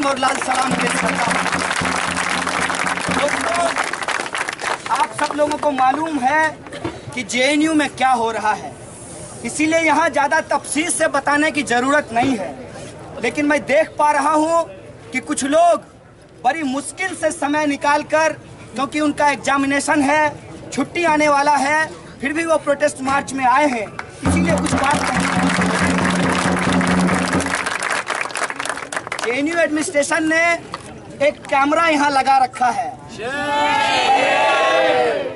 तालीम और लाल सलाम पेश करता हूँ। दोस्तों, आप सब लोगों को मालूम है कि जेएनयू में क्या हो रहा है, इसीलिए यहाँ ज़्यादा तफसील से बताने की ज़रूरत नहीं है। लेकिन मैं देख पा रहा हूँ कि कुछ लोग बड़ी मुश्किल से समय निकालकर, क्योंकि उनका एग्जामिनेशन है, छुट्टी आने वाला है, फिर भी वो प्रोटेस्ट मार्च में आए हैं। इसीलिए कुछ बात कहनी है। जेएनयू एडमिनिस्ट्रेशन ने एक कैमरा यहाँ लगा रखा है।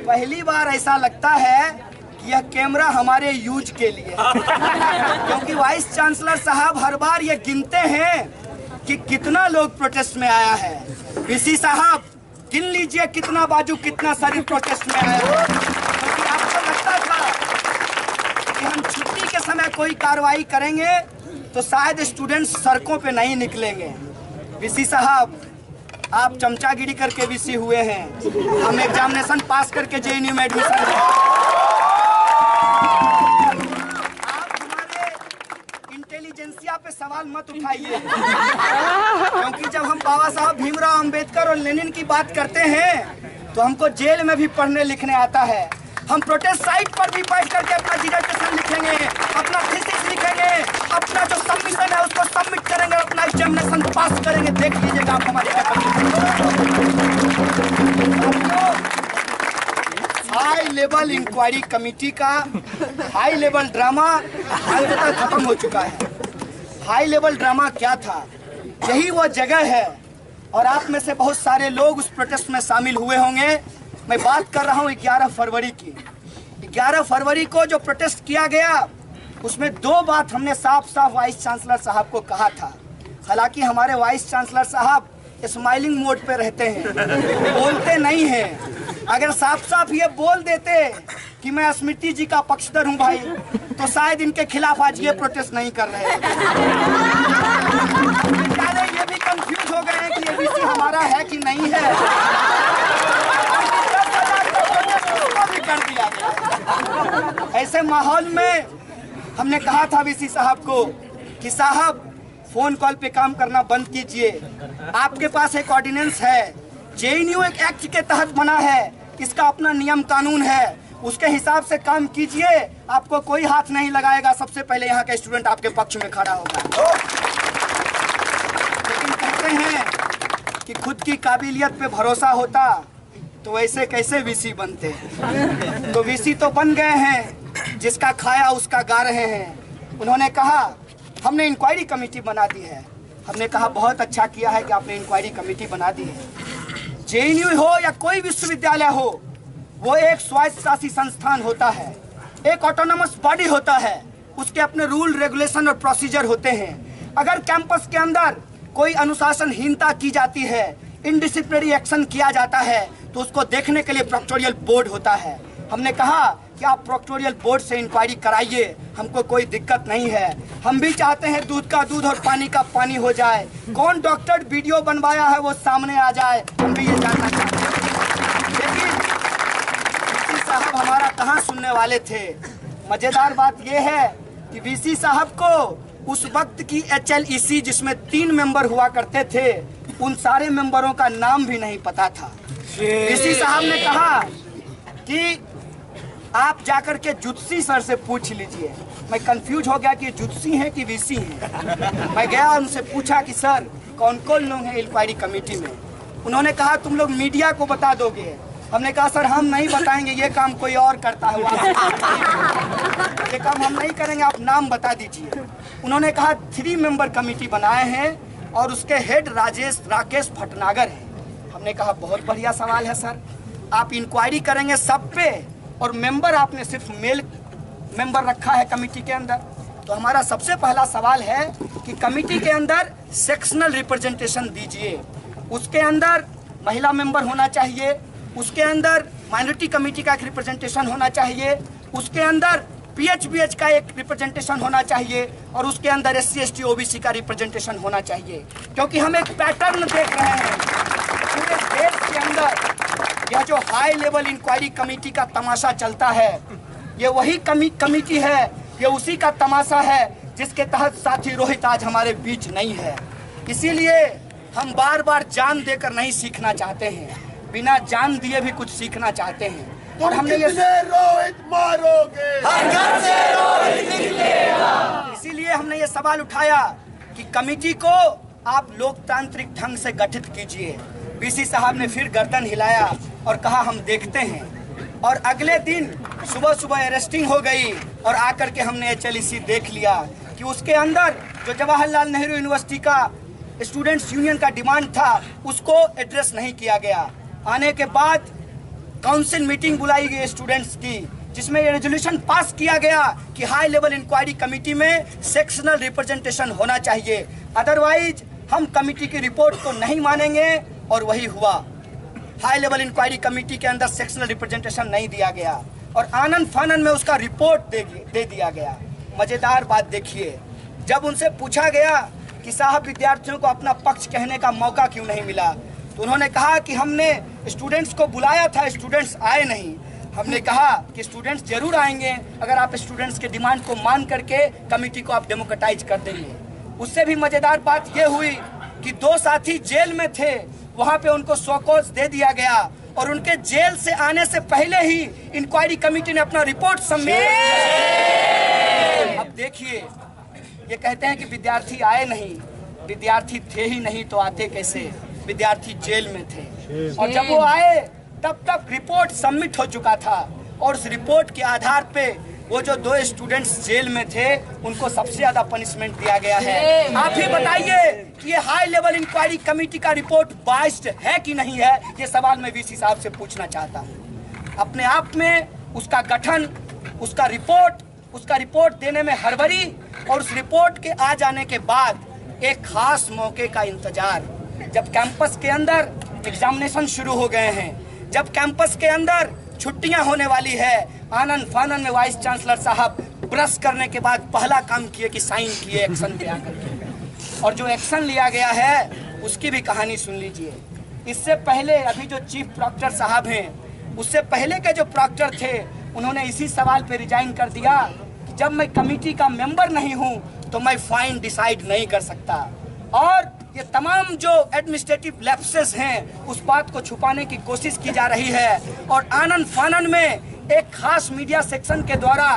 पहली बार ऐसा लगता है कि यह कैमरा हमारे यूज के लिए, क्योंकि वाइस चांसलर साहब हर बार ये गिनते हैं कि कितना लोग प्रोटेस्ट में आया है। वीसी साहब गिन लीजिए कितना बाजू कितना शरीर प्रोटेस्ट में आया है। क्योंकि आपको लगता था कि हम छुट्टी के समय कोई कार्रवाई करेंगे तो शायद स्टूडेंट्स सड़कों पे नहीं निकलेंगे। वीसी साहब, आप चमचागिरी करके वीसी हुए हैं, हम एग्जामिनेशन पास करके जेएनयू में एडमिशन हैं। आप हमारे इंटेलिजेंसिया पे सवाल मत उठाइए, क्योंकि जब हम बाबा साहब भीमराव अंबेडकर और लेनिन की बात करते हैं तो हमको जेल में भी पढ़ने लिखने आता है। हम प्रोटेस्ट साइट पर भी बैठ करके अपना डिसर्टेशन लिखेंगे, अपना थीसिस लिखेंगे, अपना जो सबमिशन है उसको सबमिट करेंगे, अपना एग्जामिनेशन पास करेंगे। देख लीजिएगा आप हमारे हाई लेवल इंक्वायरी कमेटी का हाई लेवल ड्रामा अंततः खत्म हो चुका है। हाई लेवल ड्रामा क्या था? यही वो जगह है, और आप में से बहुत सारे लोग उस प्रोटेस्ट में शामिल हुए होंगे। मैं बात कर रहा हूँ 11 फरवरी की। 11 फरवरी को जो प्रोटेस्ट किया गया, उसमें दो बात हमने साफ साफ वाइस चांसलर साहब को कहा था। हालांकि हमारे वाइस चांसलर साहब स्माइलिंग मोड पे रहते हैं, बोलते नहीं हैं। अगर साफ साफ ये बोल देते कि मैं स्मृति जी का पक्षधर हूँ भाई, तो शायद इनके खिलाफ आज ये प्रोटेस्ट नहीं कर रहे हैं। ये भी कंफ्यूज हो गए हैं कि ये वीसी हमारा है कि नहीं है। कर दिया गया। ऐसे माहौल में हमने कहा था वीसी साहब को कि साहब फोन कॉल पे काम करना बंद कीजिए। आपके पास एक ऑर्डिनेंस है, जेएनयू एक एक्ट के तहत बना है, इसका अपना नियम कानून है, उसके हिसाब से काम कीजिए। आपको कोई हाथ नहीं लगाएगा, सबसे पहले यहाँ का स्टूडेंट आपके पक्ष में खड़ा होगा। लेकिन कहते हैं कि खुद की काबिलियत पे भरोसा होता तो वैसे कैसे वीसी बनते? तो वीसी तो बन गए हैं, जिसका खाया उसका गा रहे हैं। उन्होंने कहा हमने इंक्वायरी कमेटी बना दी है। हमने कहा बहुत अच्छा किया है कि आपने इंक्वायरी कमेटी बना दी है। जेएनयू हो या कोई विश्वविद्यालय हो, वो एक स्वायत्तशासी संस्थान होता है, एक ऑटोनोमस बॉडी होता है, उसके अपने रूल रेगुलेशन और प्रोसीजर होते हैं। अगर कैंपस के अंदर कोई अनुशासनहीनता की जाती है, इनडिसिप्लिनरी एक्शन किया जाता है, तो उसको देखने के लिए प्रोक्टोरियल बोर्ड होता है। हमने कहा कि आप प्रोक्टोरियल बोर्ड से इंक्वायरी कराइए, हमको कोई दिक्कत नहीं है। हम भी चाहते हैं दूध का दूध और पानी का पानी हो जाए। कौन डॉक्टर वीडियो बनवाया है वो सामने आ जाए, हम भी ये जानना चाहते हैं। लेकिन वीसी साहब हमारा कहाँ सुनने वाले थे। मजेदार बात यह है कि वीसी साहब को उस वक्त की HLEC जिसमें 3 मेंबर हुआ करते थे, उन सारे मेंबरों का नाम भी नहीं पता था। वीसी साहब ने कहा कि आप जाकर के जुत्सी सर से पूछ लीजिए। मैं कंफ्यूज हो गया कि जुत्सी हैं कि वीसी हैं। मैं गया और उनसे पूछा कि सर कौन कौन लोग हैं इंक्वायरी कमेटी में? उन्होंने कहा तुम लोग मीडिया को बता दोगे। हमने कहा सर हम नहीं बताएंगे, ये काम कोई और करता है, ये काम हम नहीं करेंगे, आप नाम बता दीजिए। उन्होंने कहा 3 मेंबर कमेटी बनाए हैं और उसके हेड राकेश भटनागर हैं। हमने कहा बहुत बढ़िया सवाल है सर, आप इंक्वायरी करेंगे सब पे और मेंबर आपने सिर्फ मेल मेंबर रखा है कमेटी के अंदर। तो हमारा सबसे पहला सवाल है कि कमेटी के अंदर सेक्शनल रिप्रेजेंटेशन दीजिए। उसके अंदर महिला मेंबर होना चाहिए, उसके अंदर माइनॉरिटी कमेटी का एक रिप्रेजेंटेशन होना चाहिए, उसके अंदर PHBH का एक रिप्रेजेंटेशन होना चाहिए और उसके अंदर SC ST OBC का रिप्रेजेंटेशन होना चाहिए। क्योंकि हम एक पैटर्न देख रहे हैं पूरे देश के अंदर। यह जो हाई लेवल इंक्वायरी कमेटी का तमाशा चलता है, ये वही कमेटी है, ये उसी का तमाशा है जिसके तहत साथी रोहित आज हमारे बीच नहीं है। इसीलिए हम बार बार जान देकर नहीं सीखना चाहते हैं, बिना जान दिए भी कुछ सीखना चाहते हैं। और हमने ये रोहित मारोगे, हर घर से रोहित निकलेगा। इसीलिए हमने ये सवाल उठाया कि कमेटी को आप लोकतांत्रिक ढंग से गठित कीजिए। वीसी साहब ने फिर गर्दन हिलाया और कहा हम देखते हैं। और अगले दिन सुबह सुबह अरेस्टिंग हो गई और आकर के हमने HLEC देख लिया कि उसके अंदर जो जवाहरलाल नेहरू यूनिवर्सिटी का स्टूडेंट्स यूनियन का डिमांड था उसको एड्रेस नहीं किया गया। आने के बाद काउंसिल मीटिंग बुलाई गई स्टूडेंट्स की, जिसमें ये रेजोल्यूशन पास किया गया कि हाई लेवल इंक्वायरी कमेटी में सेक्शनल रिप्रेजेंटेशन होना चाहिए, अदरवाइज हम कमेटी की रिपोर्ट को नहीं मानेंगे। और वही हुआ, हाई लेवल इंक्वायरी कमेटी के अंदर सेक्शनल रिप्रेजेंटेशन नहीं दिया गया और आनंद फानन में उसका रिपोर्ट दे दिया गया। मजेदार बात देखिए, जब उनसे पूछा गया कि साहब विद्यार्थियों को अपना पक्ष कहने का मौका क्यों नहीं मिला, तो उन्होंने कहा कि हमने स्टूडेंट्स को बुलाया था, स्टूडेंट्स आए नहीं। हमने कहा कि स्टूडेंट्स जरूर आएंगे अगर आप स्टूडेंट्स के डिमांड को मान करके कमेटी को आप डेमोक्रेटाइज कर देंगे। उससे भी मजेदार बात यह हुई कि 2 साथी जेल में थे, वहां पे उनको शोकॉज दे दिया गया और उनके जेल से आने से पहले ही इंक्वायरी कमेटी ने अपना रिपोर्ट सबमिट। अब देखिए, ये कहते हैं कि विद्यार्थी आए नहीं, विद्यार्थी थे ही नहीं तो आते कैसे, विद्यार्थी जेल में थे और जब वो आए तब तक रिपोर्ट सबमिट हो चुका था और उस रिपोर्ट के आधार पे वो जो 2 स्टूडेंट्स जेल में थे उनको सबसे ज्यादा पनिशमेंट दिया गया है। आप ही बताइए कि ये हाई लेवल इंक्वायरी कमेटी का रिपोर्ट बाइस्ड है कि नहीं है, ये सवाल मैं वीसी साहब से पूछना चाहता हूँ। अपने आप में उसका गठन, उसका रिपोर्ट देने में हड़बड़ी और उस रिपोर्ट के आ जाने के बाद एक खास मौके का इंतजार, जब कैंपस के अंदर एग्जामिनेशन शुरू हो गए हैं, जब कैंपस के अंदर छुट्टियां होने वाली है, आनंद फानन में वाइस चांसलर साहब ब्रश करने के बाद पहला काम किए कि साइन किए एक्शन पे आकर के, और जो एक्शन लिया गया है उसकी भी कहानी सुन लीजिए। इससे पहले अभी जो चीफ प्रॉक्टर साहब हैं, उससे पहले के जो प्रॉक्टर थे उन्होंने इसी सवाल पे रिजाइन कर दिया कि जब मैं कमेटी का मेंबर नहीं हूं तो मैं फाइन डिसाइड नहीं कर सकता। और ये तमाम जो एडमिनिस्ट्रेटिव लैप्सेस हैं उस बात को छुपाने की कोशिश की जा रही है और आनंद फानन में एक खास मीडिया सेक्शन के द्वारा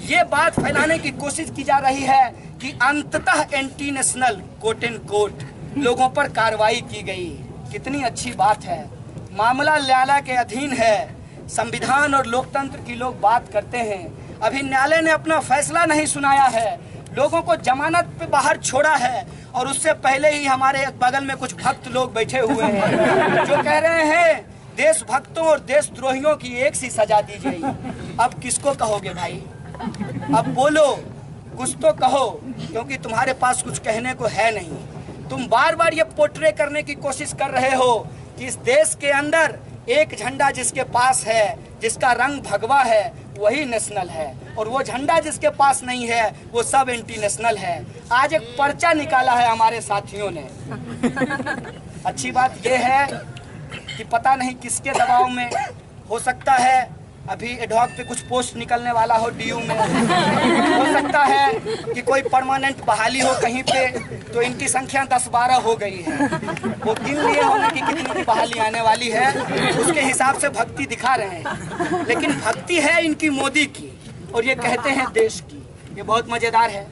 ये बात फैलाने की कोशिश की जा रही है कि अंततः anti national quote and quote लोगों पर कार्रवाई की गई। कितनी अच्छी बात है, मामला न्यायालय के अधीन है, संविधान और लोकतंत्र की लोग बात करते हैं। अभी न्यायालय ने अपना फैसला नहीं सुनाया है, लोगों को जमानत पे बाहर छोड़ा है और उससे पहले ही हमारे बगल में कुछ भक्त लोग बैठे हुए हैं जो कह रहे हैं देशभक्तों और देशद्रोहियों की एक सी सजा दी गई। अब किसको कहोगे भाई, अब बोलो, कुछ तो कहो, क्योंकि तुम्हारे पास कुछ कहने को है नहीं। तुम बार बार ये पोर्ट्रे करने की कोशिश कर रहे हो कि इस देश के अंदर एक झंडा जिसके पास है, जिसका रंग भगवा है, वही नेशनल है, और वो झंडा जिसके पास नहीं है वो सब एंटी नेशनल है। आज एक पर्चा निकाला है हमारे साथियों ने। अच्छी बात यह है कि पता नहीं किसके दबाव में, हो सकता है अभी एडहॉक पे कुछ पोस्ट निकलने वाला हो DU में, हो सकता है कि कोई परमानेंट बहाली हो कहीं पे, तो इनकी संख्या 10-12 हो गई है। वो गिन लिए होंगे कि कितनी की बहाली आने वाली है, उसके हिसाब से भक्ति दिखा रहे हैं। लेकिन भक्ति है इनकी मोदी की और ये कहते हैं देश की। ये बहुत मजेदार है।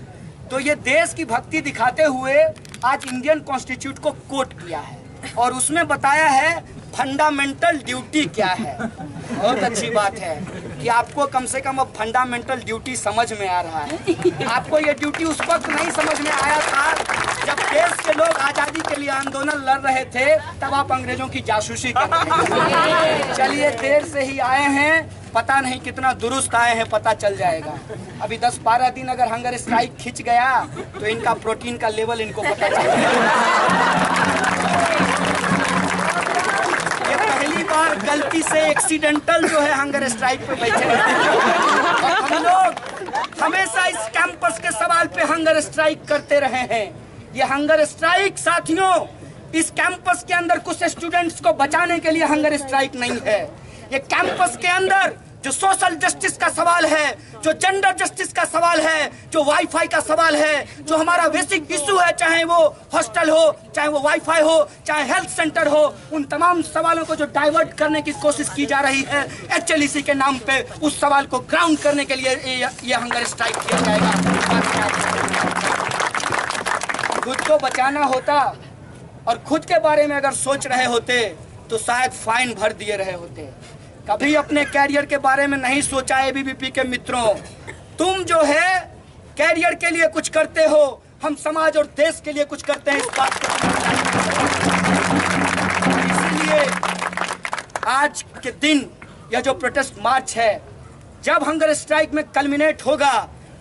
तो ये देश की भक्ति दिखाते हुए आज इंडियन कॉन्स्टिट्यूट को कोट किया है और उसमें बताया है फंडामेंटल ड्यूटी क्या है। बहुत अच्छी बात है कि आपको कम से कम अब फंडामेंटल ड्यूटी समझ में आ रहा है। आपको ये ड्यूटी उस वक्त नहीं समझ में आया था जब देश के लोग आजादी के लिए आंदोलन लड़ रहे थे, तब आप अंग्रेजों की जासूसी कर रहे थे। चलिए, देर से ही आए हैं, पता नहीं कितना दुरुस्त आए हैं, पता चल जाएगा। अभी 10-12 दिन अगर हंगर स्ट्राइक खिंच गया तो इनका प्रोटीन का लेवल इनको पता चल जाएगा। ये पहली बार गलती से एक्सीडेंटल जो है हंगर स्ट्राइक पे बैठे हैं। हम लोग हमेशा इस कैंपस के सवाल पे हंगर स्ट्राइक करते रहे हैं। ये हंगर स्ट्राइक साथियों, इस कैंपस के अंदर कुछ स्टूडेंट्स को बचाने के लिए हंगर स्ट्राइक नहीं है। ये कैंपस के अंदर जो सोशल जस्टिस का सवाल है, जो जेंडर जस्टिस का सवाल है, जो वाईफाई का सवाल है, जो हमारा बेसिक इशू है, चाहे वो हॉस्टल हो, चाहे वो वाईफाई हो, चाहे हेल्थ सेंटर हो, उन तमाम सवालों को जो डाइवर्ट करने की कोशिश की जा रही है HLEC के नाम पे, उस सवाल को ग्राउंड करने के लिए ये हंगर स्ट्राइक किया जाएगा। खुद को बचाना होता और खुद के बारे में अगर सोच रहे होते तो शायद फाइन भर दिए रहे होते। कभी अपने कैरियर के बारे में नहीं सोचा ABVP के मित्रों। तुम जो है कैरियर के लिए कुछ करते हो, हम समाज और देश के लिए कुछ करते हैं, इस बात को इसीलिए आज के दिन यह जो प्रोटेस्ट मार्च है, जब हंगर स्ट्राइक में कल्मिनेट होगा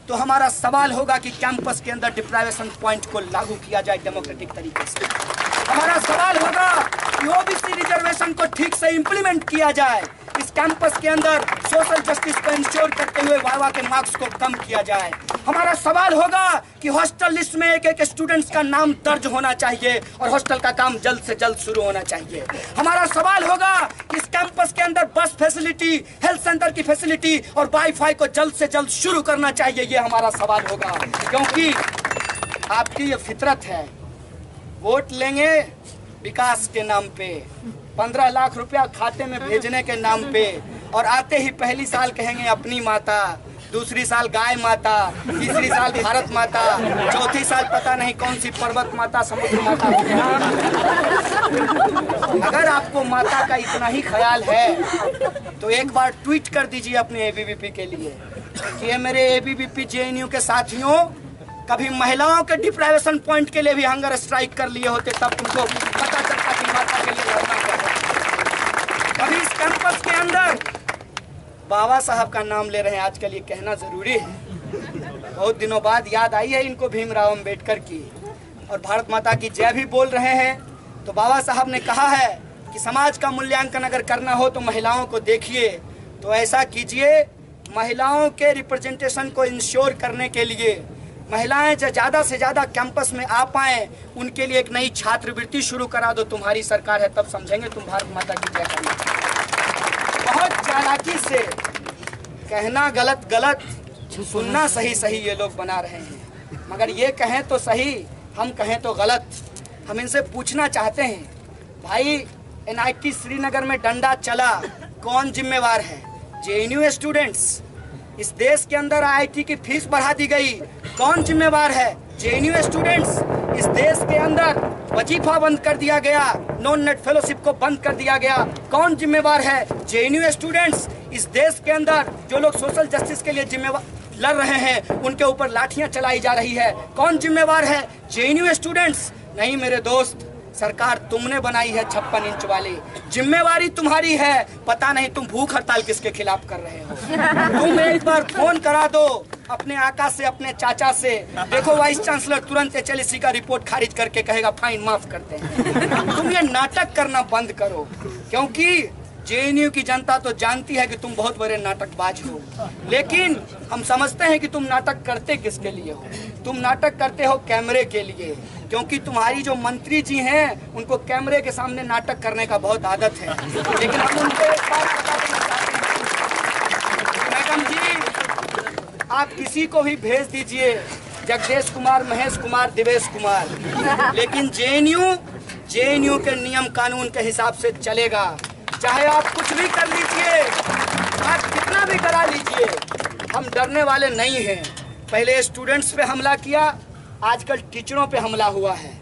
तो हमारा सवाल होगा कि कैंपस के अंदर डिप्राइवेशन पॉइंट को लागू किया जाए डेमोक्रेटिक तरीके से। हमारा सवाल होगा कि OBC रिजर्वेशन को ठीक से इंप्लीमेंट किया जाए। इस कैंपस के अंदर सोशल जस्टिस को इंश्योर करते हुए वाइवा के मार्क्स को कम किया जाए। हमारा सवाल होगा कि हॉस्टल लिस्ट में एक स्टूडेंट्स का नाम दर्ज होना चाहिए और हॉस्टल का काम जल्द से जल्द शुरू होना चाहिए। हमारा सवाल होगा कि इस कैंपस के अंदर बस फैसिलिटी, हेल्थ सेंटर की फैसिलिटी और वाईफाई को जल्द से जल्द शुरू करना चाहिए। ये हमारा सवाल होगा, क्योंकि आपकी ये फितरत है। वोट लेंगे विकास के नाम पे, 15 लाख रुपया खाते में भेजने के नाम पे, और आते ही पहली साल कहेंगे अपनी माता, दूसरी साल गाय माता, तीसरी साल भारत माता, चौथी साल पता नहीं कौन सी पर्वत माता, समुद्र माता। अगर आपको माता का इतना ही ख्याल है तो एक बार ट्वीट कर दीजिए अपने ABVP के लिए कि ये मेरे ABVP JNU के साथियों, कभी महिलाओं के डिप्राइवेशन पॉइंट के लिए भी हंगर स्ट्राइक कर लिए होते, तब तुमको पता चलता कि माता के लिए लड़ना पड़ता। कभी इस कैंपस के अंदर बाबा साहब का नाम ले रहे हैं, आजकल ये कहना जरूरी है। बहुत दिनों बाद याद आई है इनको भीमराव अंबेडकर की, और भारत माता की जय भी बोल रहे हैं। तो बाबा साहब ने कहा है कि समाज का मूल्यांकन अगर करना हो तो महिलाओं को देखिए, तो ऐसा कीजिए, महिलाओं के रिप्रेजेंटेशन को इंश्योर करने के लिए महिलाएं जो ज़्यादा से ज़्यादा कैंपस में आ पाएँ, उनके लिए एक नई छात्रवृत्ति शुरू करा दो। तुम्हारी सरकार है तब समझेंगे तुम भारत माता की जय करना। बहुत चालाकी से कहना गलत गलत, सुनना सही सही ये लोग बना रहे हैं, मगर ये कहें तो सही, हम कहें तो गलत। हम इनसे पूछना चाहते हैं, भाई NIT श्रीनगर में डंडा चला, कौन जिम्मेवार है? JNU students. इस देश के अंदर IIT की फीस बढ़ा दी गई, कौन जिम्मेवार है? JNU students. इस देश के अंदर वजीफा बंद कर दिया गया, नॉन नेट फेलोशिप को बंद कर दिया गया, कौन जिम्मेवार है? JNU students. इस देश के अंदर जो लोग सोशल जस्टिस के लिए जिम्मेवार लड़ रहे हैं, उनके ऊपर लाठियां चलाई जा रही है, कौन जिम्मेवार है? JNU students. नहीं मेरे दोस्त, सरकार तुमने बनाई है 56 इंच वाली, जिम्मेवारी तुम्हारी है। पता नहीं तुम भूख हड़ताल किसके खिलाफ कर रहे हो। तुम एक बार फोन करा दो अपने आका से, अपने चाचा से, देखो वाइस चांसलर तुरंत HLEC का रिपोर्ट खारिज करके कहेगा फाइन माफ करते हैं। तुम ये नाटक करना बंद करो, क्योंकि JNU की जनता तो जानती है कि तुम बहुत बड़े नाटकबाज हो, लेकिन हम समझते हैं कि तुम नाटक करते किसके लिए हो। तुम नाटक करते हो कैमरे के लिए, क्योंकि तुम्हारी जो मंत्री जी हैं उनको कैमरे के सामने नाटक करने का बहुत आदत है। लेकिन हम उनको एक बात बता देना चाहते हैं, मैडम जी आप किसी को भी भेज दीजिए, जगदेश कुमार, महेश कुमार, दिवेश कुमार, लेकिन JNU के नियम कानून के हिसाब से चलेगा। चाहे आप कुछ भी कर लीजिए, आप कितना भी करा लीजिए, हम डरने वाले नहीं हैं। पहले स्टूडेंट्स पे हमला किया, आजकल टीचरों पे हमला हुआ है,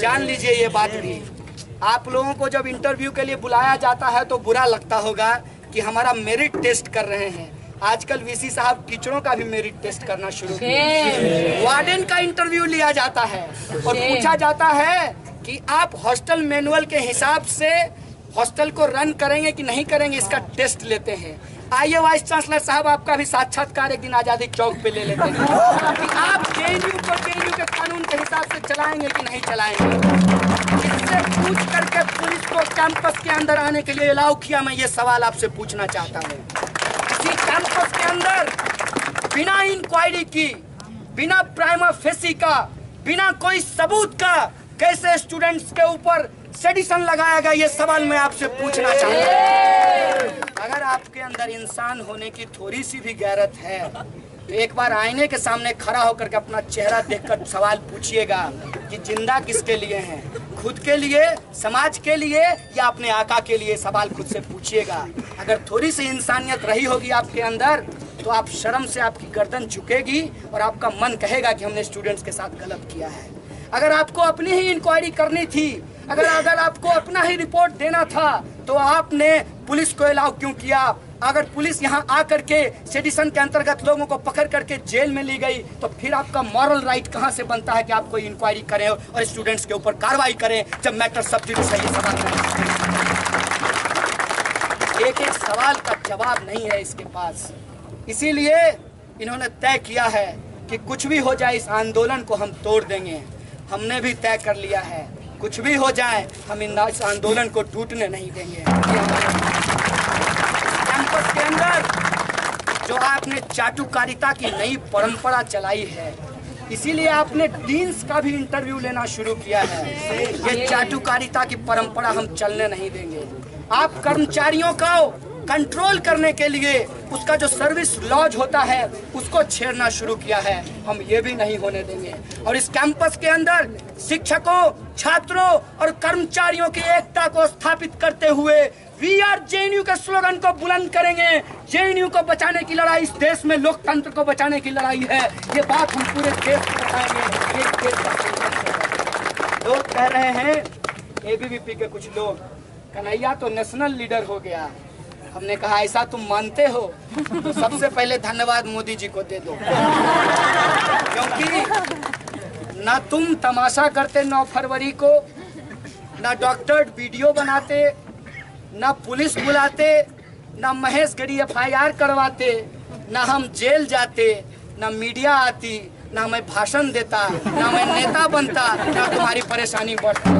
जान लीजिए ये बात भी। आप लोगों को जब इंटरव्यू के लिए बुलाया जाता है तो बुरा लगता होगा कि हमारा मेरिट टेस्ट कर रहे हैं। आजकल VC साहब टीचरों का भी मेरिट टेस्ट करना शुरू किया। वार्डन का इंटरव्यू लिया जाता है और पूछा जाता है कि आप हॉस्टल मैनुअल के हिसाब से हॉस्टल को रन करेंगे कि नहीं करेंगे, इसका टेस्ट लेते हैं। आइए वाइस चांसलर साहब, आपका भी साक्षात्कार एक दिन आजादी चौक पे ले लेते हैं कि आप JNU को JNU के कानून के हिसाब से चलाएंगे कि नहीं चलाएंगे। इससे पूछ करके पुलिस को कैंपस के अंदर आने के लिए अलाउ किया। मैं ये सवाल आपसे पूछना चाहता हूँ, इसी कैंपस के अंदर बिना इंक्वायरी की, बिना प्राइमा फेसी का, बिना कोई सबूत का कैसे स्टूडेंट्स के ऊपर सेडिशन लगाया गया, ये सवाल मैं आपसे पूछना चाहता हूँ। अगर आपके अंदर इंसान होने की थोड़ी सी भी गैरत है तो एक बार आईने के सामने खड़ा होकर के अपना चेहरा देखकर सवाल पूछिएगा कि जिंदा किसके लिए हैं, खुद के लिए, समाज के लिए या अपने आका के लिए। सवाल खुद से पूछिएगा। अगर थोड़ी सी इंसानियत रही होगी आपके अंदर तो आप शर्म से आपकी गर्दन झुकेगी और आपका मन कहेगा कि हमने स्टूडेंट्स के साथ गलत किया है। अगर आपको अपनी ही इंक्वायरी करनी थी, अगर आपको अपना ही रिपोर्ट देना था तो आपने पुलिस को अलाउ क्यों किया? अगर पुलिस यहाँ आकर के सेडिशन के अंतर्गत लोगों को पकड़ करके जेल में ली गई तो फिर आपका मॉरल राइट कहाँ से बनता है कि आप कोई इंक्वायरी करें और स्टूडेंट्स के ऊपर कार्रवाई करें जब मैटर सब्सिट्यूट है? ये सवाल एक एक सवाल का जवाब नहीं है इसके पास। इसीलिए इन्होंने तय किया है कि कुछ भी हो जाए इस आंदोलन को हम तोड़ देंगे। हमने भी तय कर लिया है, कुछ भी हो जाए हम इस आंदोलन को टूटने नहीं देंगे। कैंपस के अंदर जो आपने चाटुकारिता की नई परंपरा चलाई है, इसीलिए आपने डीन्स का भी इंटरव्यू लेना शुरू किया है। ये चाटुकारिता की परंपरा हम चलने नहीं देंगे। आप कर्मचारियों को कंट्रोल करने के लिए उसका जो सर्विस लॉज होता है उसको छेड़ना शुरू किया है, हम ये भी नहीं होने देंगे। और इस कैंपस के अंदर शिक्षकों, छात्रों और कर्मचारियों की एकता को स्थापित करते हुए वी आर जेएनयू के स्लोगन को बुलंद करेंगे। जेएनयू को बचाने की लड़ाई इस देश में लोकतंत्र को बचाने की लड़ाई है। ये बात हम पूरे देश को बताएंगे। लोग कह रहे हैं, एबीवीपी के कुछ लोग, कन्हैया तो नेशनल लीडर हो गया। हमने कहा ऐसा तुम मानते हो तो सबसे पहले धन्यवाद मोदी जी को दे दो, क्योंकि ना तुम तमाशा करते 9 फरवरी को, ना डॉक्टर वीडियो बनाते, ना पुलिस बुलाते, ना महेश गिरी FIR करवाते, ना हम जेल जाते, ना मीडिया आती, ना मैं भाषण देता, ना मैं नेता बनता, ना तुम्हारी परेशानी बढ़ती।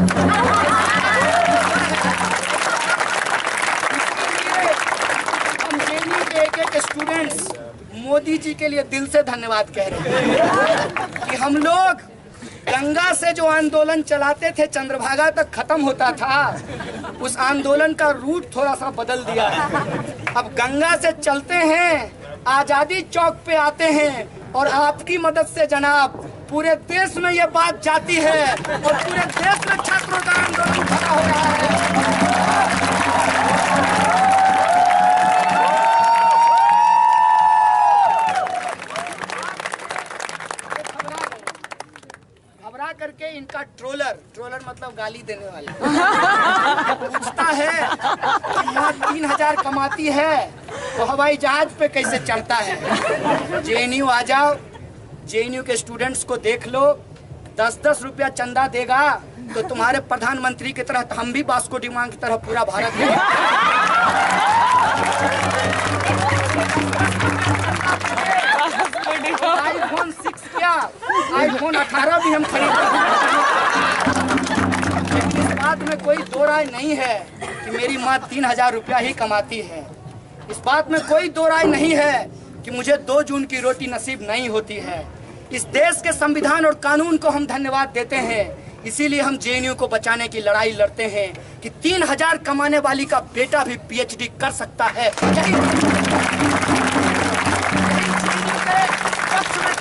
एक स्टूडेंट्स मोदी जी के लिए दिल से धन्यवाद कह रहे हैं कि हम लोग गंगा से जो आंदोलन चलाते थे चंद्रभागा तक खत्म होता था, उस आंदोलन का रूट थोड़ा सा बदल दिया है। अब गंगा से चलते हैं, आजादी चौक पे आते हैं और आपकी मदद से जनाब पूरे देश में ये बात जाती है और पूरे देश में छात्रों का आंदोलन खड़ा हो रहा है। करके इनका ट्रोलर मतलब गाली देने वाला पूछता है माँ 3000 कमाती है तो हवाई जहाज पे कैसे चढ़ता है? जेएनयू आ जाओ, जेएनयू के स्टूडेंट्स को देख लो, 10-10 रुपया चंदा देगा तो तुम्हारे प्रधानमंत्री की तरह हम भी वास्को डी गामा की तरह पूरा भारत में iPhone 6 क्या iPhone 18 भी हम खरीदेंगे। इस बात में कोई दो राय नहीं है कि मेरी माँ 3000 रुपया ही कमाती है। इस बात में कोई दो राय नहीं है कि मुझे 2 जून की रोटी नसीब नहीं होती है। इस देश के संविधान और कानून को हम धन्यवाद देते हैं। इसीलिए हम जेएनयू को बचाने की लड़ाई लड़ते हैं कि 3000 कमाने वाली का बेटा भी PhD कर सकता है।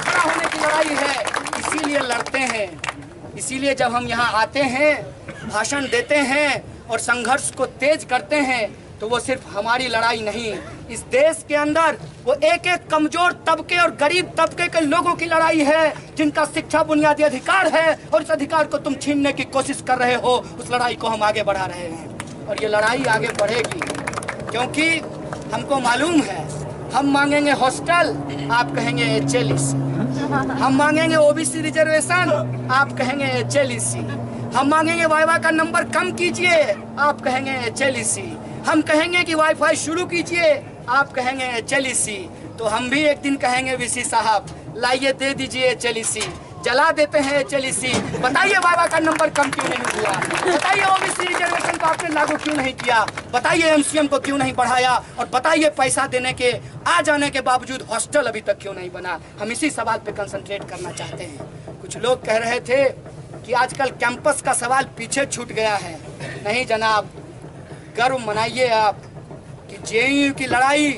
खड़ा होने की लड़ाई है, इसीलिए लड़ते हैं। इसीलिए जब हम यहाँ आते हैं, भाषण देते हैं और संघर्ष को तेज करते हैं तो वो सिर्फ हमारी लड़ाई नहीं, इस देश के अंदर वो एक एक कमजोर तबके और गरीब तबके के लोगों की लड़ाई है जिनका शिक्षा बुनियादी अधिकार है और इस अधिकार को तुम छीनने की कोशिश कर रहे हो। उस लड़ाई को हम आगे बढ़ा रहे हैं और ये लड़ाई आगे बढ़ेगी, क्योंकि हमको मालूम है हम मांगेंगे हॉस्टल, आप कहेंगे HLEC। हम मांगेंगे OBC रिजर्वेशन, आप कहेंगे HLEC। हम मांगेंगे वाइवा का नंबर कम कीजिए, आप कहेंगे HLEC। हम कहेंगे कि वाईफाई शुरू कीजिए, आप कहेंगे HLEC। तो हम भी एक दिन कहेंगे VC साहब लाइए दे दीजिए HLEC, जला देते हैं HLEC। बताइए वाइवा का नंबर कम क्यों नहीं हुआ? बताइए OBC रिजर्वेशन को आपने लागू क्यों नहीं किया? बताइए MCM को क्यों नहीं बढ़ाया? और बताइए पैसा देने के आ जाने के बावजूद हॉस्टल अभी तक क्यों नहीं बना? हम इसी सवाल पे कंसंट्रेट करना चाहते हैं। कुछ लोग कह रहे थे कि आजकल कैंपस का सवाल पीछे छूट गया है। नहीं जनाब, गर्व मनाइए आप कि जेएनयू की लड़ाई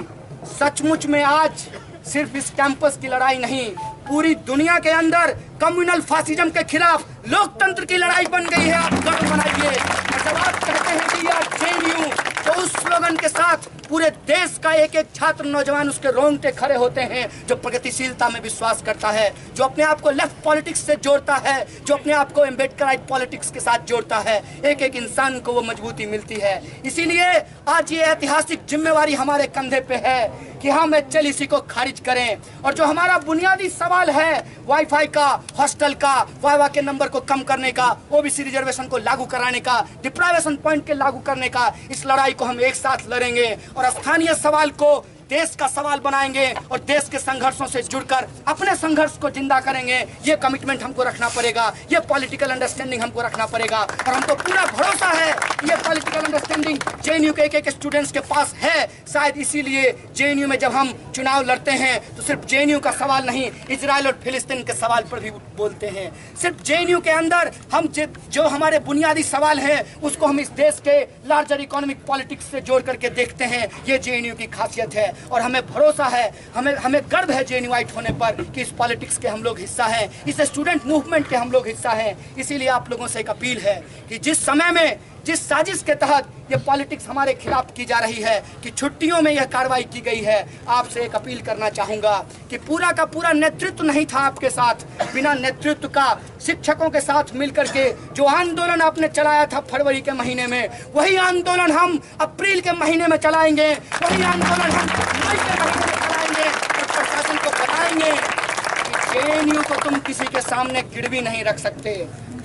सचमुच में आज सिर्फ इस कैंपस की लड़ाई नहीं, पूरी दुनिया के अंदर कम्युनल फासिज्म के खिलाफ लोकतंत्र की लड़ाई बन गई है। आप गर्व मनाइए। और जब आप कहते हैं कि यार जेएनयू, तो उस स्लोगन के साथ पूरे देश का एक एक छात्र नौजवान उसके रोंगटे खड़े होते हैं, जो प्रगतिशीलता में विश्वास करता है, जो अपने आप को लेफ्ट पॉलिटिक्स से जोड़ता है, जो अपने आप को एम्बेडकराइट पॉलिटिक्स के साथ जोड़ता है। एक एक इंसान को वो मजबूती मिलती है। इसीलिए आज ये ऐतिहासिक जिम्मेवारी हमारे कंधे पे है कि हम एचएलईसी को खारिज करें। और जो हमारा बुनियादी सवाल है वाईफाई का, हॉस्टल का, वाइवा के नंबर को कम करने का, ओबीसी रिजर्वेशन को लागू कराने का, डिप्राइवेशन पॉइंट के लागू करने का, इस लड़ाई को हम एक साथ लड़ेंगे और स्थानीय सवाल को देश का सवाल बनाएंगे और देश के संघर्षों से जुड़कर अपने संघर्ष को जिंदा करेंगे। ये कमिटमेंट हमको रखना पड़ेगा, ये पॉलिटिकल अंडरस्टैंडिंग हमको रखना पड़ेगा। और हमको पूरा भरोसा है कि ये पॉलिटिकल अंडरस्टैंडिंग जेएनयू के एक एक स्टूडेंट्स के पास है। शायद इसीलिए जेएनयू में जब हम चुनाव लड़ते हैं तो सिर्फ जेएनयू का सवाल नहीं, इजराइल और फिलिस्तीन के सवाल पर भी बोलते हैं। सिर्फ जेएनयू के अंदर हम जो हमारे बुनियादी सवाल हैं उसको हम इस देश के लार्जर इकोनॉमिक पॉलिटिक्स से जोड़ करके देखते हैं। ये जेएनयू की खासियत है और हमें भरोसा है, हमें गर्व है जेएनयूआइट होने पर कि इस पॉलिटिक्स के हम लोग हिस्सा हैं, इस स्टूडेंट मूवमेंट के हम लोग हिस्सा हैं। इसीलिए आप लोगों से एक अपील है कि जिस समय में, जिस साजिश के तहत ये पॉलिटिक्स हमारे खिलाफ की जा रही है, कि छुट्टियों में यह कार्रवाई की गई है, आपसे एक अपील करना चाहूंगा कि पूरा का पूरा नेतृत्व नहीं था आपके साथ। बिना नेतृत्व का शिक्षकों के साथ मिलकर के जो आंदोलन आपने चलाया था फरवरी के महीने में, वही आंदोलन हम अप्रैल के महीने में चलाएंगे, वही आंदोलन हम मई के महीने में चलाएंगे और प्रशासन को बताएंगे कि जेएनयू को तुम किसी के सामने गिरवी नहीं रख सकते।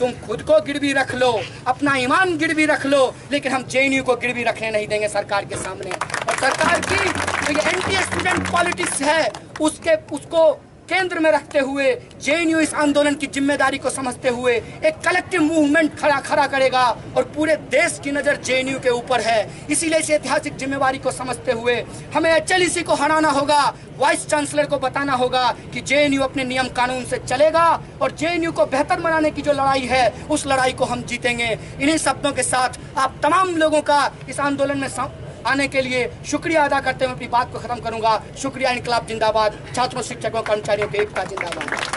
तुम खुद को गिरवी रख लो, अपना ईमान गिरवी रख लो, लेकिन हम जेएनयू को गिरवी रखने नहीं देंगे सरकार के सामने। और सरकार की जो ये एंटी स्टूडेंट पॉलिटिक्स है उसको केंद्र में रखते हुए जेएनयू इस आंदोलन की जिम्मेदारी को समझते हुए एक कलेक्टिव मूवमेंट खड़ा करेगा और पूरे देश की नजर जेएनयू के ऊपर है। इसीलिए इस ऐतिहासिक जिम्मेवारी को समझते हुए हमें एचएलईसी को हराना होगा, वाइस चांसलर को बताना होगा कि जेएनयू अपने नियम कानून से चलेगा और जेएनयू को बेहतर बनाने की जो लड़ाई है उस लड़ाई को हम जीतेंगे। इन्हीं शब्दों के साथ आप तमाम लोगों का इस आंदोलन में आने के लिए शुक्रिया अदा करते हुए अपनी बात को खत्म करूंगा। शुक्रिया। इनकलाब जिंदाबाद। छात्रों, शिक्षकों, कर्मचारियों की एकता जिंदाबाद।